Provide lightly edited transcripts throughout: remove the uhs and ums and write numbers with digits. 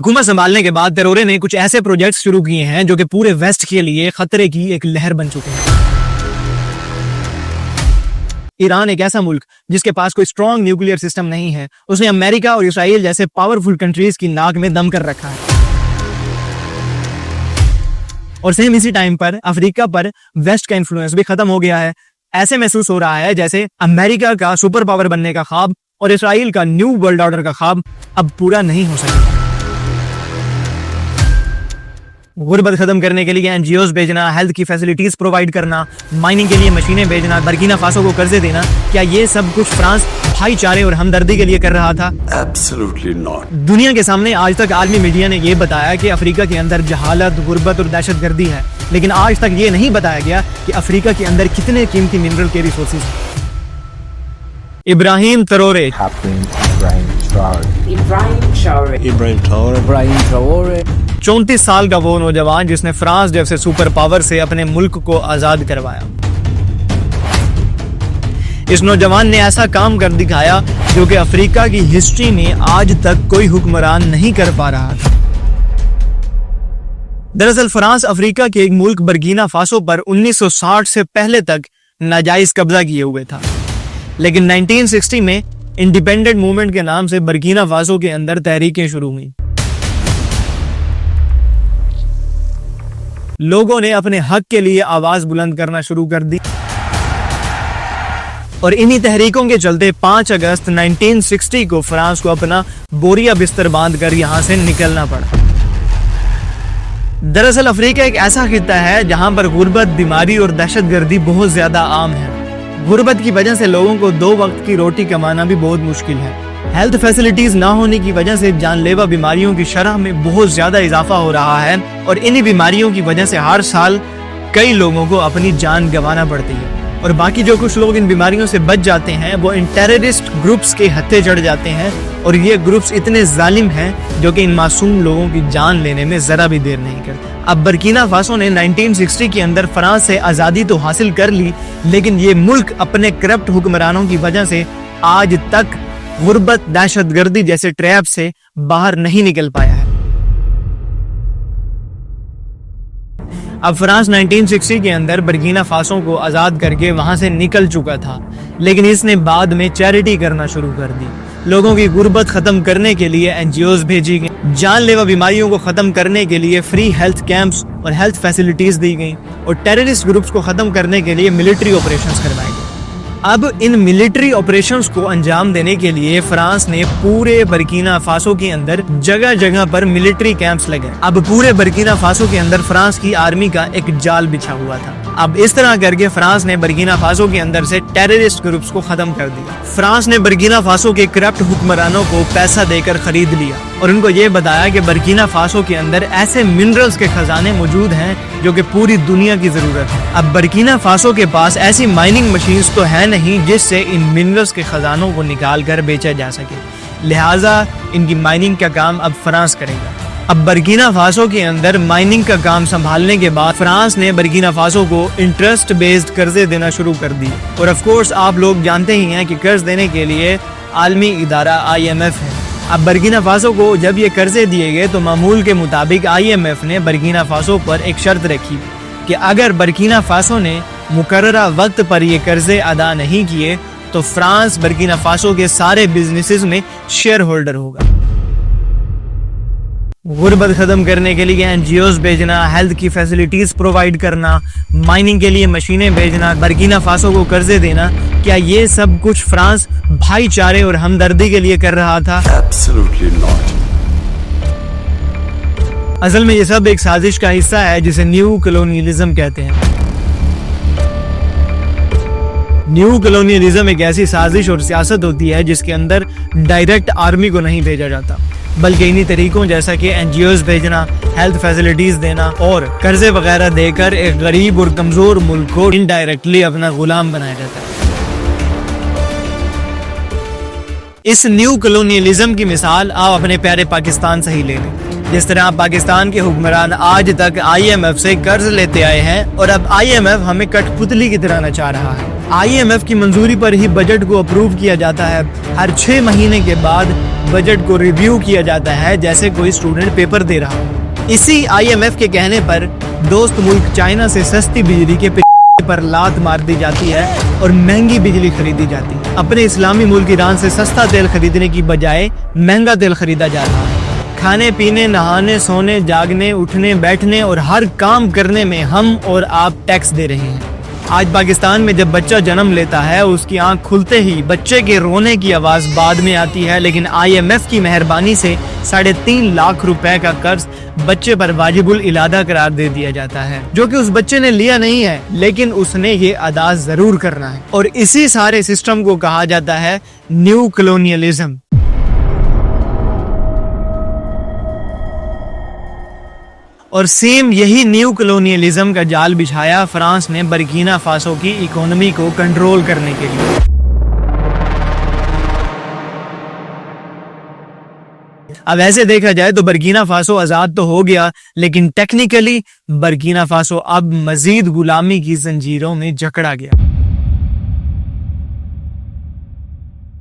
हुकूमत संभालने के बाद ट्रैओरे ने कुछ ऐसे प्रोजेक्ट्स शुरू किए हैं जो कि पूरे वेस्ट के लिए खतरे की एक लहर बन चुके हैं। ईरान एक ऐसा मुल्क जिसके पास कोई स्ट्रॉन्ग न्यूक्लियर सिस्टम नहीं है, उसने अमेरिका और इसराइल जैसे पावरफुल कंट्रीज की नाक में दम कर रखा है। और सेम इसी टाइम पर अफ्रीका पर वेस्ट का इन्फ्लुएंस भी खत्म हो गया है। ऐसे महसूस हो रहा है जैसे अमेरिका का सुपर पावर बनने का ख्वाब और इसराइल का न्यू वर्ल्ड ऑर्डर का ख्वाब अब पूरा नहीं हो सकेगा। गुर्बत खत्म करने के लिए एनजीओज भेजना, हेल्थ की फैसिलिटीज प्रोवाइड करना, माइनिंग के लिए मशीनें भेजना, बर्किना फासो को कर्जे देना, क्या ये सब कुछ फ्रांस भाईचारे और हमदर्दी के लिए कर रहा था? Absolutely not. दुनिया के सामने आज तक आलमी मीडिया ने ये बताया कि अफ्रीका के अंदर जहालत, गुर्बत और दहशतगर्दी है, लेकिन आज तक ये नहीं बताया गया कि अफ्रीका के अंदर कितने कीमती मिनरल के रिसोर्सेज हैं। इब्राहिम ट्रैओरे, Ibrahim Traore, 34 साल का वो नौजवान जिसने फ्रांस जैसे सुपर पावर से अपने मुल्क को आजाद करवाया। इस नौजवान ने ऐसा काम कर दिखाया जो कि अफ्रीका की हिस्ट्री में आज तक कोई हुक्मरान नहीं कर पा रहा था। दरअसल फ्रांस अफ्रीका के एक मुल्क बर्किना फासो पर 1960 से पहले तक नाजायज कब्जा किए हुए था, लेकिन 1960 में इंडिपेंडेंट मूवमेंट के नाम से बर्किना फासो के अंदर तहरीकें शुरू हुई। लोगों ने अपने हक के लिए आवाज बुलंद करना शुरू कर दी और इन्हीं तहरीकों के चलते 5 अगस्त 1960 को फ्रांस को अपना बोरिया बिस्तर बांधकर यहां से निकलना पड़ा। दरअसल अफ्रीका एक ऐसा खित्ता है जहां पर गुर्बत, बीमारी और दहशतगर्दी बहुत ज्यादा आम है। गुर्बत की वजह से लोगों को 2 वक्त की रोटी कमाना भी बहुत मुश्किल है। हेल्थ फैसिलिटीज ना होने की वजह से जानलेवा बीमारियों की शरह में बहुत ज्यादा इजाफा हो रहा है और इन्हीं बीमारियों की वजह से हर साल कई लोगों को अपनी जान गंवाना पड़ती है। और बाकी जो कुछ लोग इन बीमारियों से बच जाते हैं वो इन टेररिस्ट ग्रुप्स के हत्थे चढ़ जाते हैं और ये ग्रुप्स इतने जालिम हैं जो कि इन मासूम लोगों की जान लेने में जरा भी देर नहीं करते। अब बर्किना फासो ने 1960 के अंदर फ्रांस से आज़ादी तो हासिल कर ली, लेकिन ये मुल्क अपने करप्ट हुक्मरानों की वजह से आज तक गुर्बत, दहशतगर्दी जैसे ट्रैप से बाहर नहीं निकल पाया है। अब फ्रांस 1960 के अंदर बर्किना फासो को आजाद करके वहां से निकल चुका था, लेकिन इसने बाद में चैरिटी करना शुरू कर दी। लोगों की गुर्बत खत्म करने के लिए एनजीओज भेजी गई, जानलेवा बीमारियों को खत्म करने के लिए फ्री हेल्थ कैंप्स और हेल्थ फैसिलिटीज दी गई और टेररिस्ट ग्रुप्स को खत्म करने के लिए मिलिट्री ऑपरेशंस करवाए गए। अब इन मिलिट्री ऑपरेशंस को अंजाम देने के लिए फ्रांस ने पूरे बर्किना फासो के अंदर जगह जगह पर मिलिट्री कैंप्स लगाए। अब पूरे बर्किना फासो के अंदर फ्रांस की आर्मी का एक जाल बिछा हुआ था। अब इस तरह करके फ्रांस ने बर्किना फासो के अंदर से टेररिस्ट ग्रुप्स को खत्म कर दिया। फ्रांस ने बर्किना फासो के करप्ट हुक्मरानों को पैसा देकर खरीद लिया और उनको ये बताया कि बर्किना फासो के अंदर ऐसे मिनरल्स के खजाने मौजूद हैं जो कि पूरी दुनिया की जरूरत है। अब बर्किना फासो के पास ऐसी माइनिंग मशीन्स तो है नहीं जिससे इन मिनरल्स के खजानों को निकाल कर बेचा जा सके, लिहाजा इनकी माइनिंग का काम अब फ्रांस करेगा। अब बर्किना फासो के अंदर माइनिंग का काम संभालने के बाद फ्रांस ने बर्किना फासो को इंटरेस्ट बेस्ड कर्जे देना शुरू कर दिए और ऑफ कोर्स आप लोग जानते ही हैं कि कर्ज देने के लिए आलमी इदारा IMF है। अब बर्किना फासो को जब ये कर्जे दिए गए तो मामूल के मुताबिक IMF ने बर्किना फासो पर एक शर्त रखी कि अगर बर्किना फासो ने मुकर्ररा वक्त पर ये कर्जे अदा नहीं किए तो फ्रांस बर्किना फासो के सारे बिजनेसेस में शेयर होल्डर होगा। गुर्बत खत्म करने के लिए एनजीओज भेजना, हेल्थ की फैसिलिटीज प्रोवाइड करना, माइनिंग के लिए मशीनें भेजना, बर्किना फासो को कर्जे देना, क्या ये सब कुछ फ्रांस भाईचारे और हमदर्दी के लिए कर रहा था? Absolutely not. असल में ये सब एक साजिश का हिस्सा है जिसे न्यू कॉलोनियलिज्म कहते हैं। न्यू कॉलोनियलिज्म एक ऐसी साजिश और सियासत होती है जिसके अंदर डायरेक्ट आर्मी को नहीं भेजा जाता, बल्कि इन्हीं तरीकों जैसा कि एनजीओज भेजना, हेल्थ फैसिलिटीज देना और कर्जे वगैरह देकर एक गरीब और कमजोर मुल्क को इनडायरेक्टली अपना गुलाम बनाया जाता है। इस न्यू कॉलोनियलिज्म की मिसाल आप अपने प्यारे पाकिस्तान से ही ले लें। जिस तरह पाकिस्तान के हुक्मरान आज तक IMF से कर्ज लेते आए हैं और अब IMF हमें कठपुतली की तरह नचा रहा है। IMF की मंजूरी पर ही बजट को अप्रूव किया जाता है। हर 6 महीने के बाद बजट को रिव्यू किया जाता है जैसे कोई स्टूडेंट पेपर दे रहा हो। इसी IMF के कहने पर दोस्त मुल्क चाइना से सस्ती बिजली के पर लात मार दी जाती है और महंगी बिजली खरीदी जाती है। अपने इस्लामी मुल्क ईरान से सस्ता तेल खरीदने की बजाय महंगा तेल खरीदा जा रहा है। खाने पीने, नहाने, सोने, जागने, उठने, बैठने और हर काम करने में हम और आप टैक्स दे रहे हैं। आज पाकिस्तान में जब बच्चा जन्म लेता है, उसकी आंख खुलते ही बच्चे के रोने की आवाज बाद में आती है, लेकिन IMF की मेहरबानी से 3.5 लाख रुपए का कर्ज बच्चे पर वाजिबुल इलादा करार दे दिया जाता है, जो कि उस बच्चे ने लिया नहीं है, लेकिन उसने ये अदा जरूर करना है। और इसी सारे सिस्टम को कहा जाता है न्यू कॉलोनियलिज्म। और सेम यही न्यू कॉलोनियलिज्म का जाल बिछाया फ्रांस ने बर्किना फासो की इकोनॉमी को कंट्रोल करने के लिए। अब ऐसे देखा जाए तो बर्किना फासो आजाद तो हो गया, लेकिन टेक्निकली बर्किना फासो अब मजीद गुलामी की जंजीरों में जकड़ा गया।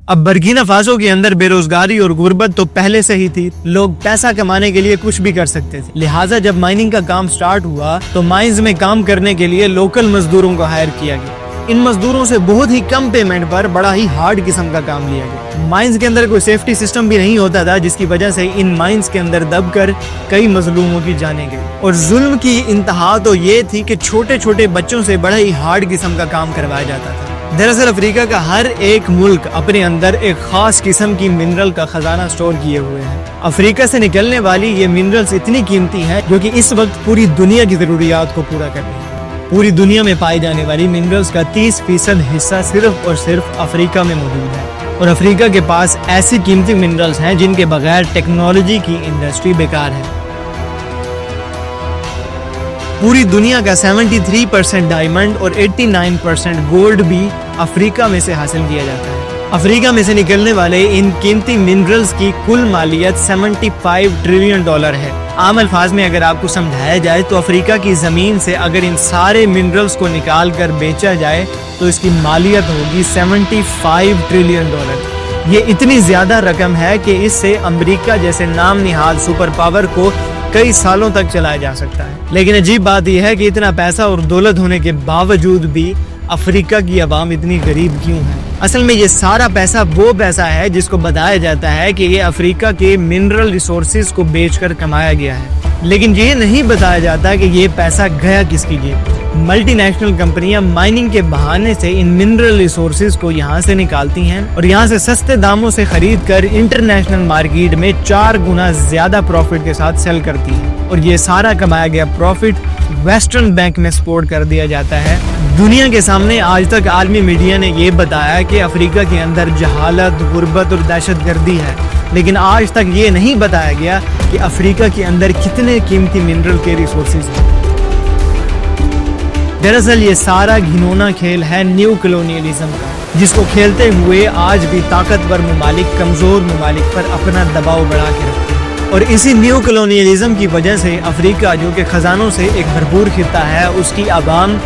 अब बर्किना फासो के अंदर बेरोजगारी और गुर्बत तो पहले से ही थी। लोग पैसा कमाने के लिए कुछ भी कर सकते थे, लिहाजा जब माइनिंग का काम स्टार्ट हुआ तो माइंस में काम करने के लिए लोकल मजदूरों को हायर किया गया। इन मजदूरों से बहुत ही कम पेमेंट पर बड़ा ही हार्ड किस्म का काम लिया गया। माइंस के अंदर कोई सेफ्टी सिस्टम भी नहीं होता था, जिसकी वजह से इन माइंस के अंदर दबकर कई मजलूमों की जानें गई। और जुल्म की इंतहा तो ये थी कि छोटे छोटे बच्चों से बड़ा ही हार्ड किस्म का काम करवाया जाता था। दरअसल अफ्रीका का हर एक मुल्क अपने अंदर एक खास किस्म की मिनरल का खजाना स्टोर किए हुए हैं। अफ्रीका से निकलने वाली ये मिनरल्स इतनी कीमती हैं जो कि इस वक्त पूरी दुनिया की जरूरियात को पूरा कर रही है। पूरी दुनिया में पाई जाने वाली मिनरल्स का 30% हिस्सा सिर्फ और सिर्फ अफ्रीका में मौजूद है। और अफ्रीका के पास ऐसी कीमती मिनरल्स हैं जिनके बगैर टेक्नोलॉजी की इंडस्ट्री बेकार है। पूरी दुनिया का 73% डायमंड और 89% गोल्ड भी अफ्रीका में से हासिल किया जाता है। अफ्रीका में से निकलने वाले इन कीमती मिनरल्स की कुल मालियत $75 ट्रिलियन है। आम अल्फाज में अगर आपको समझाया जाए तो अफ्रीका की जमीन से अगर इन सारे मिनरल्स को निकाल कर बेचा जाए तो इसकी मालियत होगी $75 ट्रिलियन। ये इतनी ज्यादा रकम है कि इससे अमेरिका जैसे नाम निहाल सुपर पावर को कई सालों तक चलाया जा सकता है। लेकिन अजीब बात यह है कि इतना पैसा और दौलत होने के बावजूद भी अफ्रीका की आवाम इतनी गरीब क्यों है। असल में ये सारा पैसा वो पैसा है जिसको बताया जाता है कि ये अफ्रीका के मिनरल रिसोर्सेज को बेचकर कमाया गया है, लेकिन ये नहीं बताया जाता कि ये पैसा गया किसके लिए। मल्टीनेशनल कंपनियां माइनिंग के बहाने से इन मिनरल रिसोर्सेज को यहाँ से निकालती हैं और यहाँ से सस्ते दामों से खरीद कर इंटरनेशनल मार्केट में 4 गुना ज्यादा प्रॉफिट के साथ सेल करती है। और ये सारा कमाया गया प्रॉफिट वेस्टर्न बैंक में सपोर्ट कर दिया जाता है। दुनिया के सामने आज तक आलमी मीडिया ने ये बताया कि अफ्रीका के अंदर जहालत, गुर्बत और दहशतगर्दी है, लेकिन आज तक ये नहीं बताया गया कि अफ्रीका के अंदर कितने कीमती मिनरल के रिसोर्सेज हैं। दरअसल ये सारा घिनौना खेल है न्यू कॉलोनियलिज्म का, जिसको खेलते हुए आज भी ताकतवर ममालिक कमजोर ममालिक पर अपना दबाव बढ़ा के रखते हैं। और इसी न्यू कॉलोनियलिज्म की वजह से अफ्रीका, जो कि खजानों से एक भरपूर खित्ता है, उसकी आवाम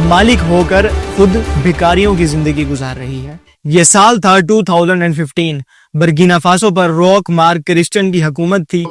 मालिक होकर खुद भिखारियों की जिंदगी गुजार रही है। ये साल था 2015। बर्किना फासो पर रॉक मार्क क्रिस्टियन की हुकूमत थी।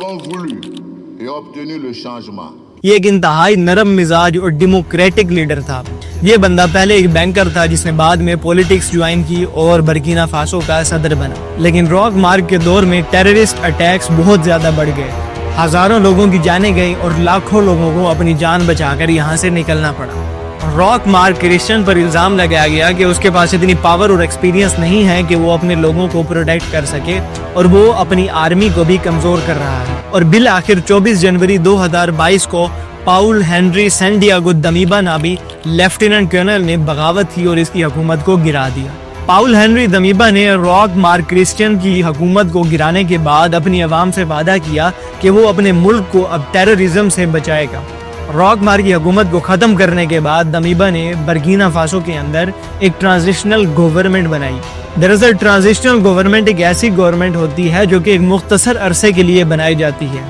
ये एक इंतहाई नरम मिजाज और डेमोक्रेटिक लीडर था। ये बंदा पहले एक बैंकर था जिसने बाद में पॉलिटिक्स ज्वाइन की और बर्किना फासो का सदर बना। लेकिन रॉक मार्क के दौर में टेररिस्ट अटैक्स बहुत ज्यादा बढ़ गए, हजारों लोगों की जानें गई और लाखों लोगों को अपनी जान बचाकर यहाँ से निकलना पड़ा। रॉक मार्क क्रिस्टियन पर इल्जाम लगाया गया कि उसके पास इतनी पावर और एक्सपीरियंस नहीं है कि वो अपने लोगों को प्रोटेक्ट कर सके और वो अपनी आर्मी को भी कमजोर कर रहा है। और बिल आखिर 24 जनवरी 2022 को पाउल हेनरी सैंडियागो दमीबा नामी लेफ्टिनेंट कर्नल ने बगावत की और इसकी हुकूमत को गिरा दिया। पाउल हेनरी दमीबा ने रॉक मार्क क्रिस्टियन की हुकूमत को गिराने के बाद अपनी आवाम से वादा किया कि वो अपने मुल्क को अब टेररिज्म से बचाएगा। रॉक मार्क की हुकूमत को खत्म करने के बाद दमीबा ने बर्किना फासो के अंदर एक ट्रांजिशनल गवर्नमेंट बनाई। दरअसल ट्रांजिशनल गवर्नमेंट एक ऐसी गवर्नमेंट होती है जो कि एक मुख्तसर अरसे के लिए बनाई जाती है।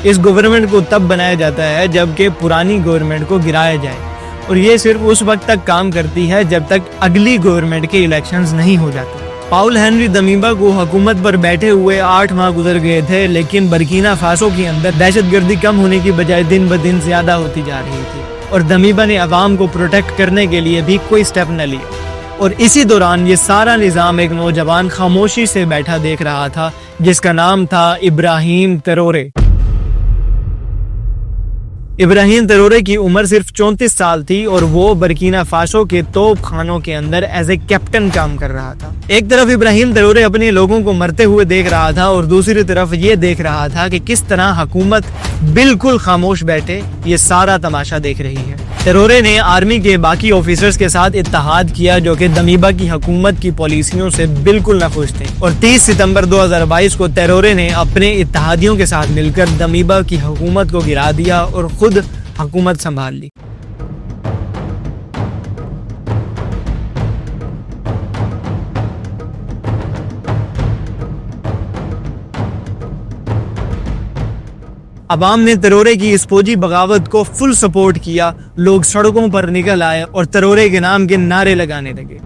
इस गवर्नमेंट को तब बनाया जाता है जबकि पुरानी गवर्नमेंट को गिराया जाए, और ये सिर्फ उस वक्त तक काम करती है जब तक अगली गवर्नमेंट के इलेक्शंस नहीं हो जाते। पाउल हेनरी दमीबा को हुकूमत पर बैठे हुए 8 माह गुजर गए थे, लेकिन बर्किना फासो के अंदर दहशतगर्दी कम होने की बजाय दिन ब दिन ज्यादा होती जा रही थी और दमीबा ने अवाम को प्रोटेक्ट करने के लिए भी कोई स्टेप न लिया। और इसी दौरान ये सारा निज़ाम एक नौजवान खामोशी से बैठा देख रहा था जिसका नाम था इब्राहिम ट्रैओरे। इब्राहिम ट्रैओरे की उम्र सिर्फ 34 साल थी और वो बर्किना फासो के तोप खानों के अंदर एज ए कैप्टन काम कर रहा था। एक तरफ इब्राहिम ट्रैओरे अपने लोगों को मरते हुए देख रहा था और दूसरी तरफ ये देख रहा था कि किस तरह हुकूमत बिल्कुल खामोश बैठे ये सारा तमाशा देख रही है। ट्रैओरे ने आर्मी के बाकी ऑफिसर्स के साथ इत्तेहाद किया जो कि दमीबा की हुकूमत की पॉलिसियों से बिल्कुल न खुश थे और 30 सितंबर 2022 को ट्रैओरे ने अपने इत्तेहादियों के साथ मिलकर दमीबा की हुकूमत को गिरा दिया और खुद हुकूमत संभाल ली। अवाम ने ट्रैओरे की इस फौजी बगावत को फुल सपोर्ट किया। लोग सड़कों पर निकल आए और ट्रैओरे के नाम के नारे लगाने लगे।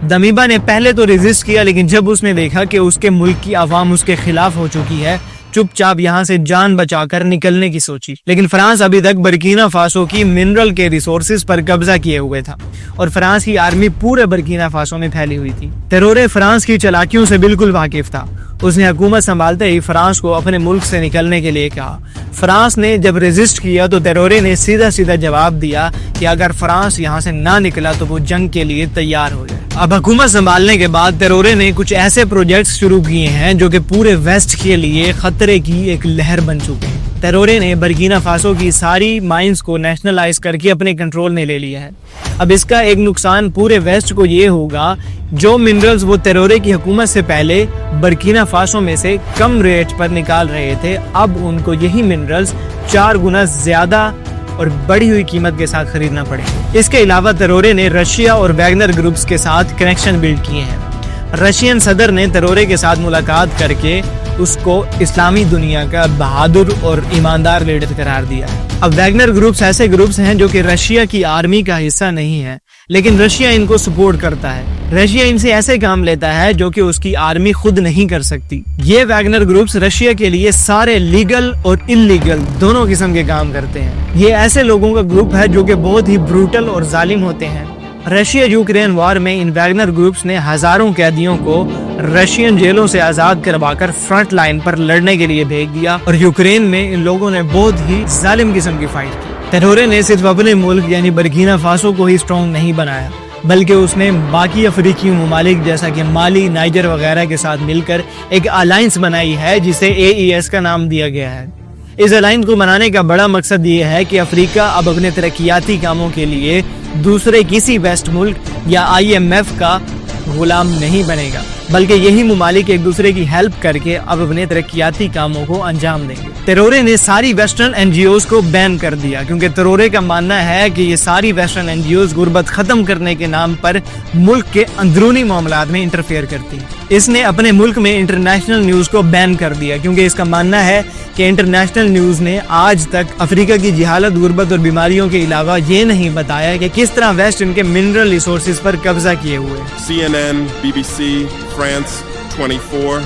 दमीबा ने पहले तो रेजिस्ट किया, लेकिन जब उसने देखा कि उसके मुल्क की आवाम उसके खिलाफ हो चुकी है, चुपचाप यहाँ से जान बचाकर निकलने की सोची। लेकिन फ्रांस अभी तक बर्किना फासो की मिनरल के रिसोर्सेज पर कब्जा किए हुए था और फ्रांस की आर्मी पूरे बर्किना फासो में फैली हुई थी। ट्रैओरे फ्रांस की चालाकियों से बिल्कुल वाकिफ था। उसने हुकूमत संभालते ही फ्रांस को अपने मुल्क से निकलने के लिए कहा। फ्रांस ने जब रेजिस्ट किया तो ट्रैओरे ने सीधा सीधा जवाब दिया कि अगर फ्रांस यहाँ से ना निकला तो वो जंग के लिए तैयार हो जाए। अब हुकूमत संभालने के बाद ट्रैओरे ने कुछ ऐसे प्रोजेक्ट्स शुरू किए हैं जो कि पूरे वेस्ट के लिए खतरे की एक लहर बन चुके हैं। ट्रैओरे ने बर्किना फासो की सारी माइंस को नेशनलाइज करके अपने कंट्रोल में ले लिया है। अब इसका एक नुकसान पूरे वेस्ट को ये होगा, जो मिनरल्स वो ट्रैओरे की हुकूमत से पहले बर्किना फासो में से कम रेट पर निकाल रहे थे, अब उनको यही मिनरल्स 4 गुना ज्यादा और बढ़ी हुई कीमत के साथ खरीदना पड़े। इसके अलावा ट्रैओरे ने रशिया और वैगनर ग्रुप्स के साथ कनेक्शन बिल्ड किए हैं। रशियन सदर ने ट्रैओरे के साथ मुलाकात करके उसको इस्लामी दुनिया का बहादुर और ईमानदार लीडर करार दिया है। अब वैगनर ग्रुप्स ऐसे ग्रुप्स हैं जो कि रशिया की आर्मी का हिस्सा नहीं है, लेकिन रशिया इनको सपोर्ट करता है। रशिया इनसे ऐसे काम लेता है जो कि उसकी आर्मी खुद नहीं कर सकती। ये वैगनर ग्रुप्स रशिया के लिए सारे लीगल और इलीगल दोनों किस्म के काम करते हैं। ये ऐसे लोगों का ग्रुप है जो कि बहुत ही ब्रूटल और जालिम होते हैं। रशिया यूक्रेन वॉर में इन वैगनर ग्रुप्स ने हजारों कैदियों को रशियन जेलों से आजाद करवाकर फ्रंट लाइन पर लड़ने के लिए भेज दिया और यूक्रेन में इन लोगों ने बहुत ही जालिम किस्म की फाइट की। ट्रैओरे ने सिर्फ अपने मुल्क यानी बर्किना फासो को ही स्ट्रॉन्ग नहीं बनाया, बल्कि उसने बाकी अफ्रीकी ममालिक जैसा कि माली, नाइजर वगैरह के साथ मिलकर एक अलायंस बनाई है जिसे AES का नाम दिया गया है। इस अलायंस को बनाने का बड़ा मकसद ये है कि अफ्रीका अब अपने तरक्याती कामों के लिए दूसरे किसी वेस्ट मुल्क या IMF का गुलाम नहीं बनेगा, बल्कि यही ममालिक एक दूसरे की हेल्प करके अब अपने तरक्याती कामों को अंजाम देंगे। ट्रैओरे ने सारी वेस्टर्न NGOs को बैन कर दिया क्योंकि ट्रैओरे का मानना है कि ये सारी वेस्टर्न NGOs गुर्बत खत्म करने के नाम पर मुल्क के अंदरूनी मामलात में इंटरफेयर करती हैं। इसने अपने मुल्क में इंटरनेशनल न्यूज़ को बैन कर दिया क्योंकि इसका मानना है कि इंटरनेशनल न्यूज़ ने आज तक अफ्रीका की जिहालत, गुर्बत और बीमारियों के अलावा ये नहीं बताया कि किस तरह वेस्ट इनके मिनरल रिसोर्सेज पर कब्जा किए हुए। CNN, BBC, France 24.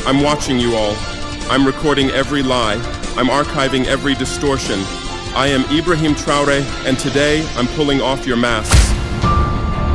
I'm watching you all. I'm recording every lie. I'm archiving every distortion. I am Ibrahim Traore and today I'm pulling off your masks.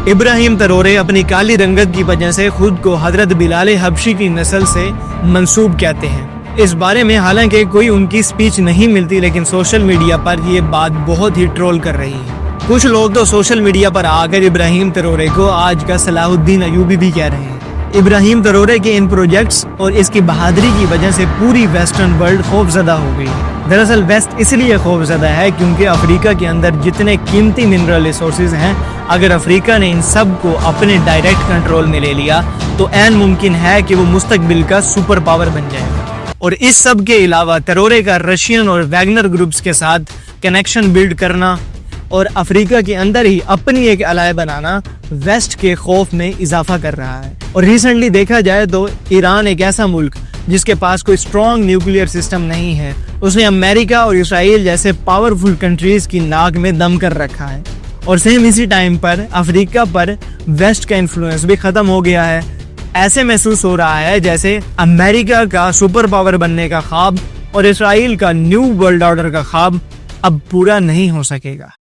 Ibrahim ट्रैओरे अपनी काली रंगत की वजह से खुद को हजरत बिलाल हबशी की नस्ल से मंसूब कहते हैं। इस बारे में हालांकि कोई उनकी स्पीच नहीं मिलती, लेकिन सोशल मीडिया पर ये बात बहुत ही ट्रोल कर रही है। कुछ लोग तो सोशल मीडिया पर आकर इब्राहिम ट्रैओरे को आज का सलाहुद्दीन अयूबी भी कह रहे हैं। इब्राहिम ट्रैओरे के इन प्रोजेक्ट्स और इसकी बहादुरी की वजह से पूरी वेस्टर्न वर्ल्ड खौफजदा हो गई है। दरअसल वेस्ट इसलिए खौफजदा है क्योंकि अफ्रीका के अंदर जितने कीमती मिनरल रिसोर्सेज हैं, अगर अफ्रीका ने इन सब को अपने डायरेक्ट कंट्रोल में ले लिया तो ऐन मुमकिन है कि वो मुस्तकबिल का सुपर पावर बन जाएगा। और इस सब के अलावा ट्रैओरे का रशियन और वैगनर ग्रुप्स के साथ कनेक्शन बिल्ड करना और अफ्रीका के अंदर ही अपनी एक अलाय बनाना वेस्ट के खौफ में इजाफा कर रहा है। और रिसेंटली देखा जाए तो ईरान एक ऐसा मुल्क जिसके पास कोई स्ट्रॉन्ग न्यूक्लियर सिस्टम नहीं है, उसने अमेरिका और इसराइल जैसे पावरफुल कंट्रीज की नाक में दम कर रखा है। اور سیم اسی ٹائم پر افریقہ پر ویسٹ کا انفلوئنس بھی ختم ہو گیا ہے. ایسے محسوس ہو رہا ہے جیسے امریکہ کا سپر پاور بننے کا خواب اور اسرائیل کا نیو ورلڈ آرڈر کا خواب اب پورا نہیں ہو سکے گا.